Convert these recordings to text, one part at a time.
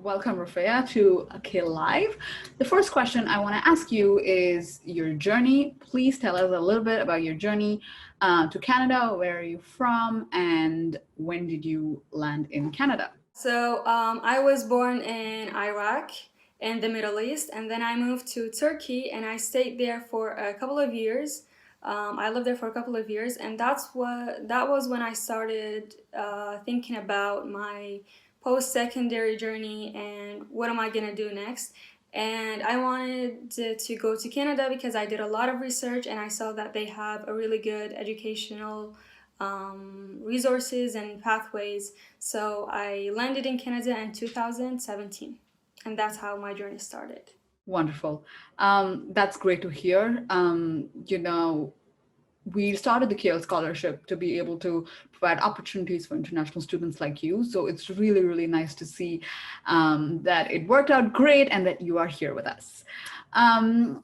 Welcome, RAFEA, to CAEL Live. The first question I want to ask you is your journey. Please tell us a little bit about your journey to Canada. Where are you from, and when did you land in Canada? So I was born in Iraq in the Middle East, and then I moved to Turkey, and I stayed there for a couple of years. I lived there for a couple of years, and that was when I started thinking about my post-secondary journey and what am I gonna do next. And I wanted to go to Canada because I did a lot of research and I saw that they have a really good educational resources and pathways. So I landed in Canada in 2017, and that's how my journey started. Wonderful. That's great to hear. We started the CAEL Scholarship to be able to provide opportunities for international students like you. So it's really, really nice to see that it worked out great and that you are here with us. Talking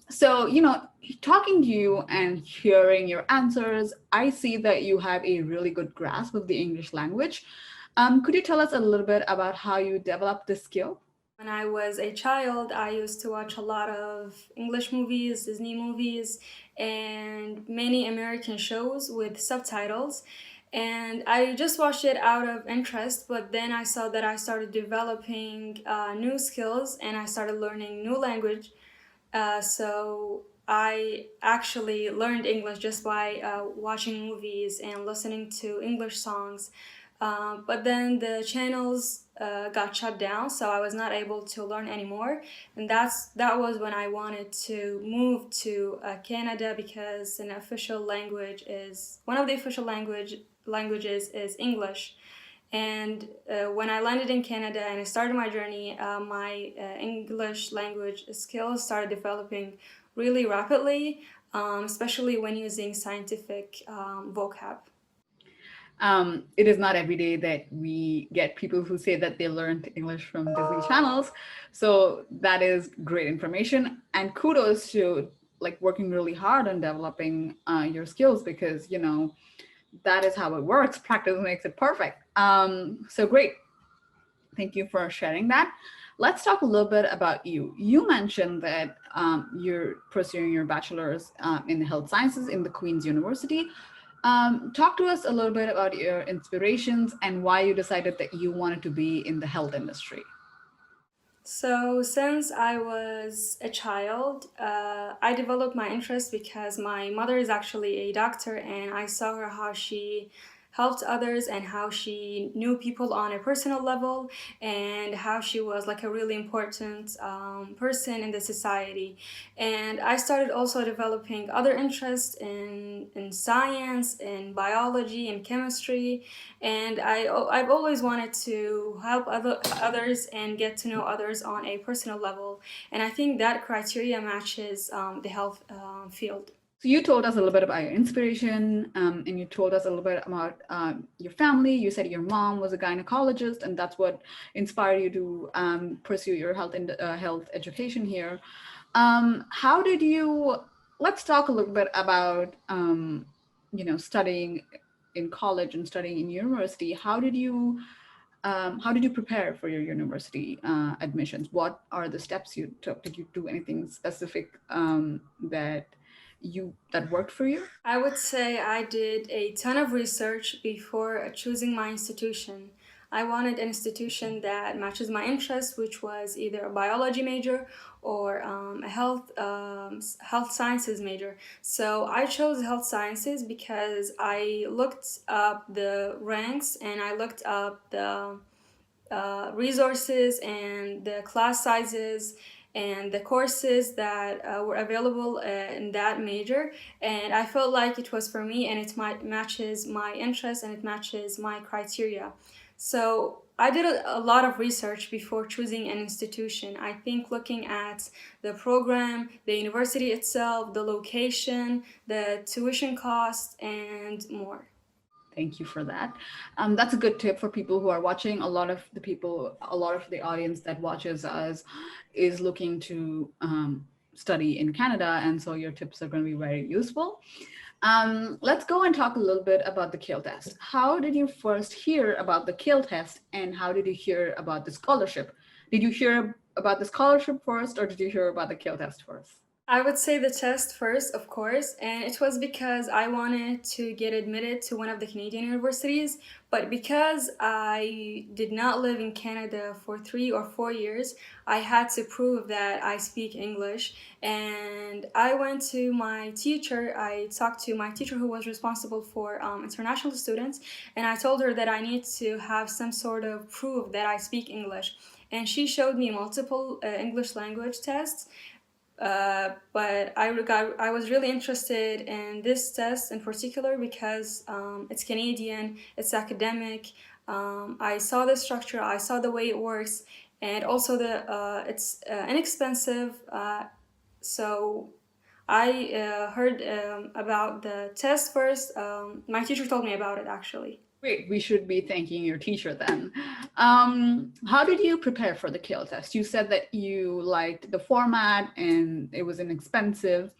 to you and hearing your answers, I see that you have a really good grasp of the English language. Could you tell us a little bit about how you developed this skill? When I was a child, I used to watch a lot of English movies, Disney movies, and many American shows with subtitles. And I just watched it out of interest, but then I saw that I started developing new skills and I started learning new language. So I actually learned English just by watching movies and listening to English songs. But then the channels got shut down, so I was not able to learn anymore. And that was when I wanted to move to Canada because an official language is one of the official languages is English. And when I landed in Canada and I started my journey, my English language skills started developing really rapidly, especially when using scientific vocab. It is not every day that we get people who say that they learned English from Disney channels. So that is great information, and kudos to like working really hard on developing your skills, because that is how it works. Practice makes it perfect. So great. Thank you for sharing that. Let's talk a little bit about you. You mentioned that you're pursuing your bachelor's in health sciences in the Queen's University. Talk to us a little bit about your inspirations and why you decided that you wanted to be in the health industry. So, since I was a child, I developed my interest because my mother is actually a doctor, and I saw her how she helped others and how she knew people on a personal level and how she was like a really important person in the society. And I started also developing other interests in science, in biology, in chemistry, and I've always wanted to help others and get to know others on a personal level. And I think that criteria matches the health field. So you told us a little bit about your inspiration, and you told us a little bit about your family. You said your mom was a gynecologist, and that's what inspired you to pursue your health education here. How did you? Let's talk a little bit about studying in college and studying in university. How did you prepare for your university admissions? What are the steps you took? Did you do anything specific that worked for you? I would say I did a ton of research before choosing my institution. I wanted an institution that matches my interests, which was either a biology major or a health sciences major. So I chose health sciences because I looked up the ranks and I looked up the resources and the class sizes and the courses that were available in that major, and I felt like it was for me and matches my interests and it matches my criteria. So I did a lot of research before choosing an institution. I think looking at the program, the university itself, the location, the tuition cost, and more. Thank you for that. That's a good tip for people who are watching. A lot of the audience that watches us is looking to study in Canada, and so your tips are going to be very useful. Let's go and talk a little bit about the CAEL test. How did you first hear about the CAEL test, and how did you hear about the scholarship? Did you hear about the scholarship first, or did you hear about the CAEL test first? I would say the test first, of course, and it was because I wanted to get admitted to one of the Canadian universities. But because I did not live in Canada for 3 or 4 years, I had to prove that I speak English. And I went to my teacher, I talked to my teacher who was responsible for international students, and I told her that I need to have some sort of proof that I speak English. And she showed me multiple English language tests, but I was really interested in this test in particular because it's Canadian, it's academic. I saw the structure, I saw the way it works, and also it's inexpensive. So I heard about the test first. My teacher told me about it actually. Great. We should be thanking your teacher then. How did you prepare for the CAEL test? You said that you liked the format and it was inexpensive.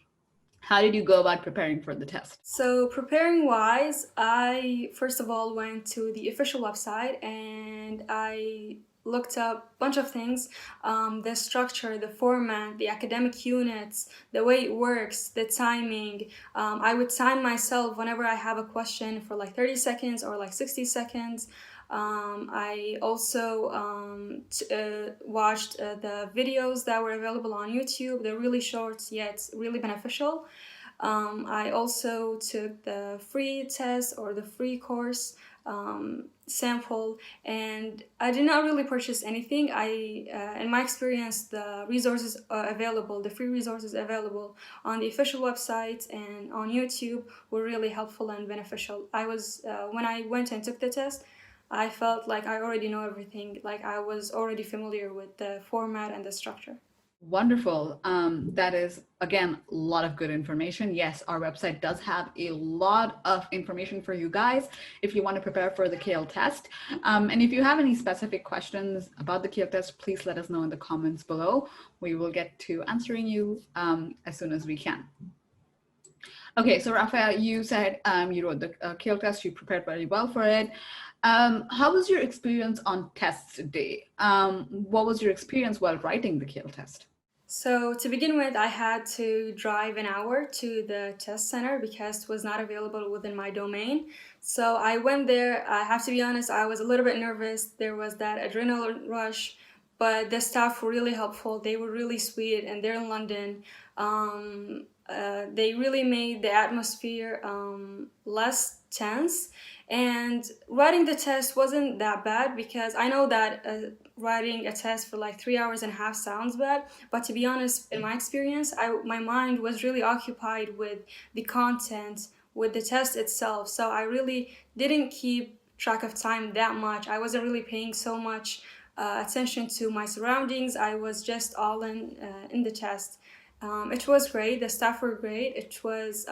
How did you go about preparing for the test? So, preparing wise, I first of all went to the official website and I looked up a bunch of things, the structure, the format, the academic units, the way it works, the timing. I would time myself whenever I have a question for like 30 seconds or like 60 seconds. I also watched the videos that were available on YouTube. They're really short yet really beneficial. I also took the free test or the free course sample, and I did not really purchase anything. In my experience, the resources available, the free resources available on the official website and on YouTube were really helpful and beneficial. When I went and took the test, I felt like I already know everything, like I was already familiar with the format and the structure. Wonderful. That is, again, a lot of good information. Yes, our website does have a lot of information for you guys if you want to prepare for the CAEL test. And if you have any specific questions about the CAEL test, please let us know in the comments below. We will get to answering you as soon as we can. Okay, so RAFEA, you said you wrote the CAEL test, you prepared very well for it. How was your experience on test day? What was your experience while writing the CAEL test? So to begin with, I had to drive an hour to the test center because it was not available within my domain. So I went there. I have to be honest, I was a little bit nervous. There was that adrenaline rush, but the staff were really helpful. They were really sweet, and they're in London. They really made the atmosphere less tense. And writing the test wasn't that bad because I know that writing a test for like 3 hours and a half sounds bad, but to be honest, in my experience, my mind was really occupied with the content, with the test itself. So I really didn't keep track of time that much. I wasn't really paying so much attention to my surroundings. I was just all in the test. It was great. The staff were great. It was.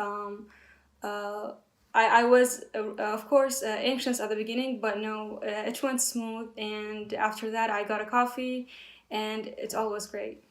Uh, I was, of course, anxious at the beginning, but no, it went smooth. And after that, I got a coffee, and it all was great.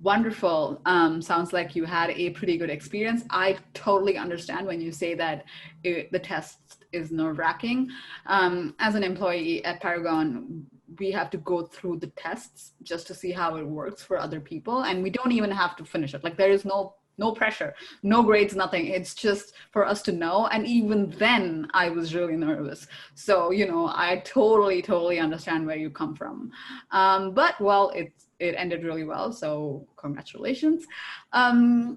Wonderful. Sounds like you had a pretty good experience. I totally understand when you say that the test is nerve-wracking. As an employee at Paragon, we have to go through the tests just to see how it works for other people, and we don't even have to finish it. Like there is no pressure, no grades, nothing. It's just for us to know. And even then, I was really nervous. So, I totally understand where you come from. But well, it ended really well. So congratulations.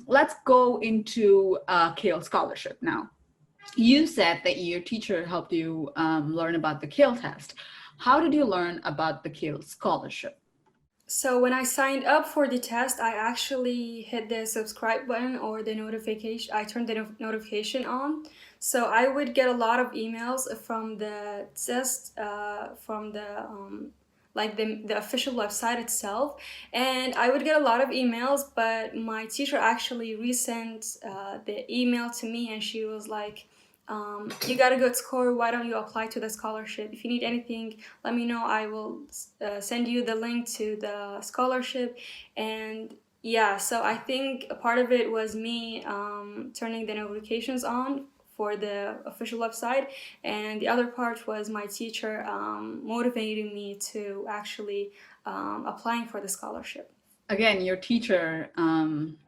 Let's go into CAEL Scholarship now. You said that your teacher helped you learn about the CAEL test. How did you learn about the CAEL Scholarship? So when I signed up for the test, I actually hit the subscribe button or the notification. I turned the notification on. So I would get a lot of emails from the test, from the official website itself, and I would get a lot of emails. But my teacher actually resent the email to me, and she was like, you got a good score, why don't you apply to the scholarship? If you need anything, let me know. I will send you the link to the scholarship. And yeah, so I think a part of it was me turning the notifications on for the official website, and the other part was my teacher motivating me to actually applying for the scholarship. Again, your teacher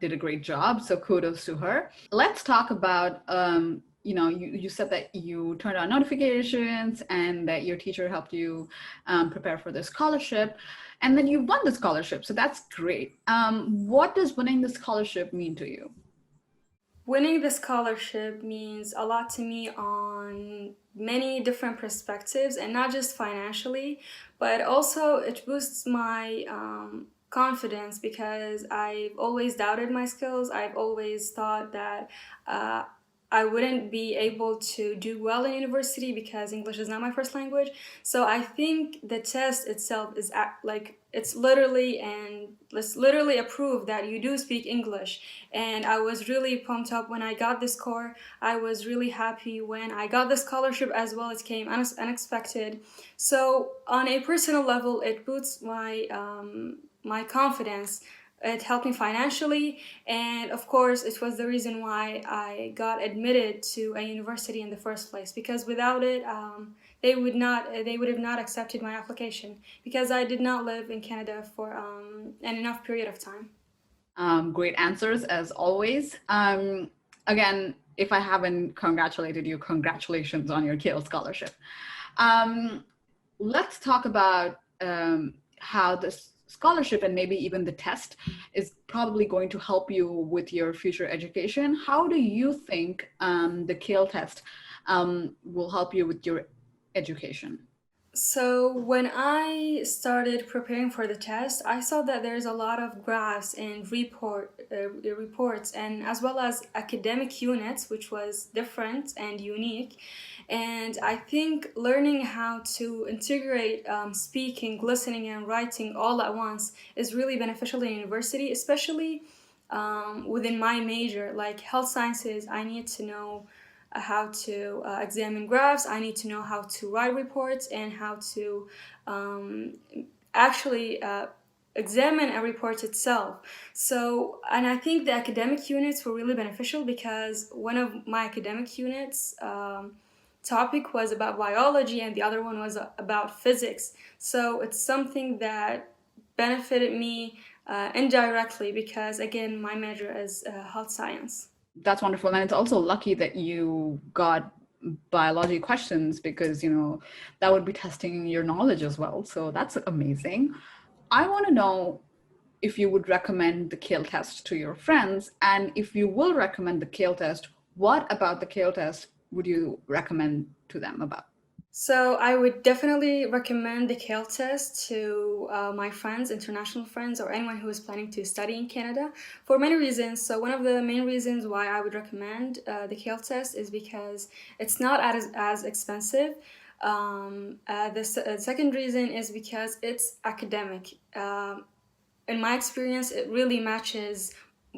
did a great job, so kudos to her. Let's talk about, you said that you turned on notifications and that your teacher helped you prepare for the scholarship, and then you won the scholarship. So that's great. What does winning the scholarship mean to you? Winning the scholarship means a lot to me on many different perspectives, and not just financially, but also it boosts my confidence because I've always doubted my skills. I've always thought that uh, I wouldn't be able to do well in university because English is not my first language. So I think the test itself is like it's literally a proof that you do speak English. And I was really pumped up when I got this score. I was really happy when I got the scholarship as well. It came unexpected. So on a personal level, it boosts my confidence. It helped me financially, and of course, it was the reason why I got admitted to a university in the first place. Because without it, they would have not accepted my application because I did not live in Canada for an enough period of time. Great answers as always. Again, if I haven't congratulated you, congratulations on your CAEL scholarship. Um, let's talk about how this scholarship and maybe even the test is probably going to help you with your future education. How do you think the CAEL test will help you with your education? So when I started preparing for the test, I saw that there's a lot of graphs and reports, and as well as academic units, which was different and unique. And I think learning how to integrate speaking, listening, and writing all at once is really beneficial in university, especially within my major, like health sciences. I need to know how to examine graphs. I need to know how to write reports and how to actually examine a report itself. So, and I think the academic units were really beneficial because one of my academic units topic was about biology and the other one was about physics. So it's something that benefited me indirectly because, again, my major is health science. That's wonderful. And it's also lucky that you got biology questions because, that would be testing your knowledge as well. So that's amazing. I want to know if you would recommend the CAEL test to your friends. And if you will recommend the CAEL test, what about the CAEL test would you recommend to them about? So I would definitely recommend the CAEL test to my friends, international friends, or anyone who is planning to study in Canada for many reasons. So one of the main reasons why I would recommend the CAEL test is because it's not as expensive. The second reason is because it's academic. In my experience, it really matches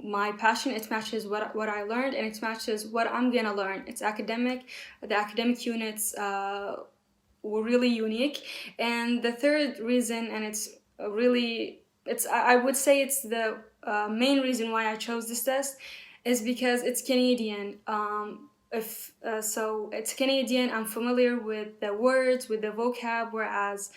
my passion. It matches what I learned, and it matches what I'm gonna learn. It's academic. The academic units were really unique. And the third reason, and I would say it's the main reason why I chose this test, is because it's Canadian. If So it's Canadian. I'm familiar with the words, with the vocab, whereas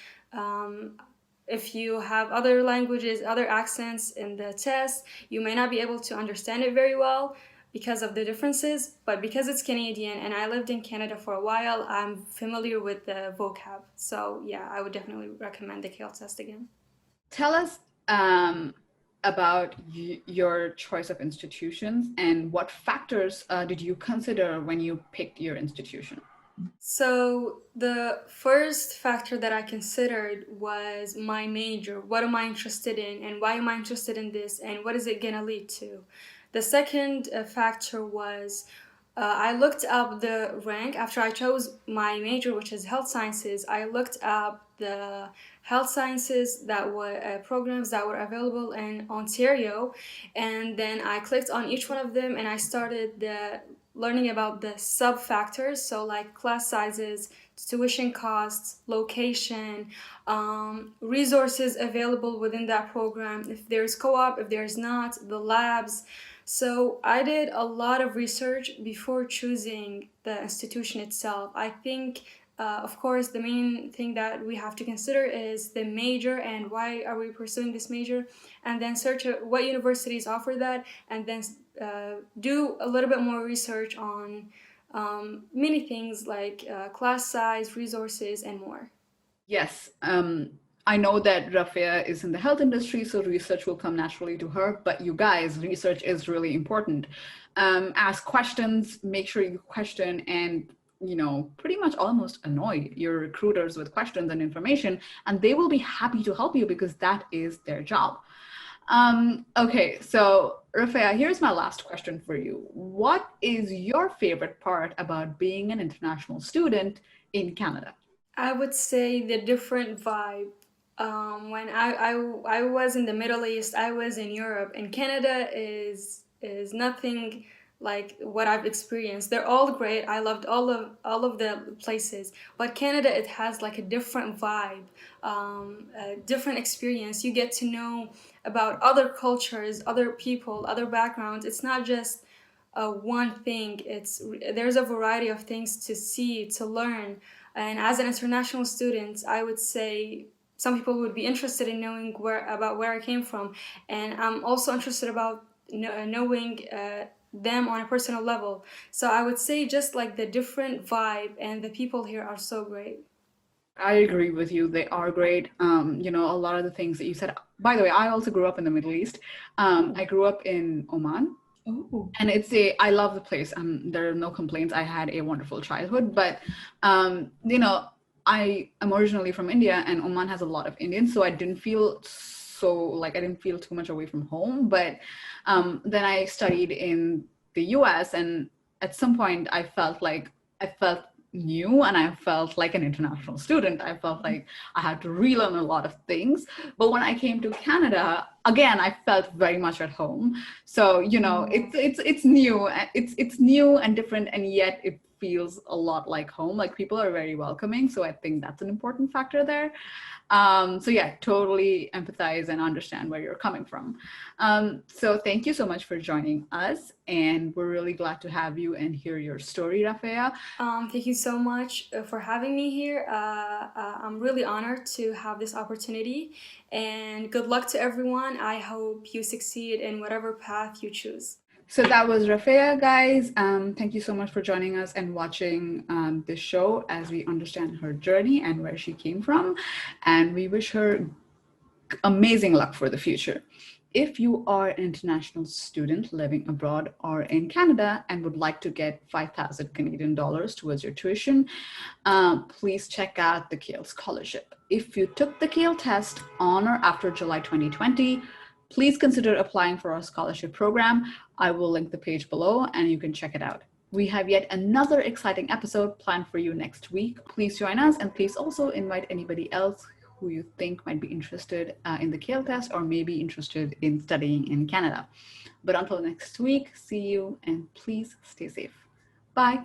if you have other languages, other accents in the test, you may not be able to understand it very well because of the differences. But because it's Canadian and I lived in Canada for a while, I'm familiar with the vocab. So yeah, I would definitely recommend the CAEL test again. Tell us about your choice of institutions and what factors did you consider when you picked your institution? So the first factor that I considered was my major. What am I interested in, and why am I interested in this, and what is it gonna lead to? The second factor was I looked up the rank after I chose my major, which is health sciences. I looked up the health sciences that were programs that were available in Ontario, and then I clicked on each one of them and I started learning about the sub factors, so like class sizes, tuition costs, location, resources available within that program, if there's co-op, if there's not, the labs. So I did a lot of research before choosing the institution itself. I think, of course, the main thing that we have to consider is the major and why are we pursuing this major, and then search what universities offer that, and then do a little bit more research on many things like class size, resources, and more. Yes, I know that Rafia is in the health industry, so research will come naturally to her. But you guys, research is really important. Ask questions, make sure you question, and pretty much almost annoy your recruiters with questions and information, and they will be happy to help you because that is their job. Okay, so Rafia, here's my last question for you. What is your favorite part about being an international student in Canada? I would say the different vibe. When I was in the Middle East, I was in Europe, and Canada is nothing like what I've experienced. They're all great. I loved all of the places, but Canada, it has like a different vibe, a different experience. You get to know about other cultures, other people, other backgrounds. It's not just one thing. There's a variety of things to see, to learn. And as an international student, I would say some people would be interested in knowing where I came from, and I'm also interested about knowing them on a personal level. So I would say just like the different vibe, and the people here are so great. I agree with you. They are great. A lot of the things that you said. By the way, I also grew up in the Middle East. I grew up in Oman, Oh, and I love the place. There are no complaints. I had a wonderful childhood, but I am originally from India, and Oman has a lot of Indians, so I didn't feel too much away from home. But then I studied in the US, and at some point I felt new, and I felt like an international student. I felt like I had to relearn a lot of things. But when I came to Canada, again, I felt very much at home. So it's new. It's new and different, and yet it feels a lot like home. Like, people are very welcoming, so I think that's an important factor there. So yeah, totally empathize and understand where you're coming from. So thank you so much for joining us, and we're really glad to have you and hear your story, Rafea. Thank you so much for having me here. I'm really honored to have this opportunity, and good luck to everyone. I hope you succeed in whatever path you choose. So that was Rafea, guys. Thank you so much for joining us and watching this show as we understand her journey and where she came from. And we wish her amazing luck for the future. If you are an international student living abroad or in Canada and would like to get 5,000 Canadian dollars towards your tuition, please check out the CAEL Scholarship. If you took the CAEL test on or after July 2020, please consider applying for our scholarship program. I will link the page below and you can check it out. We have yet another exciting episode planned for you next week. Please join us, and please also invite anybody else who you think might be interested in the CAEL test or maybe interested in studying in Canada. But until next week, see you, and please stay safe. Bye.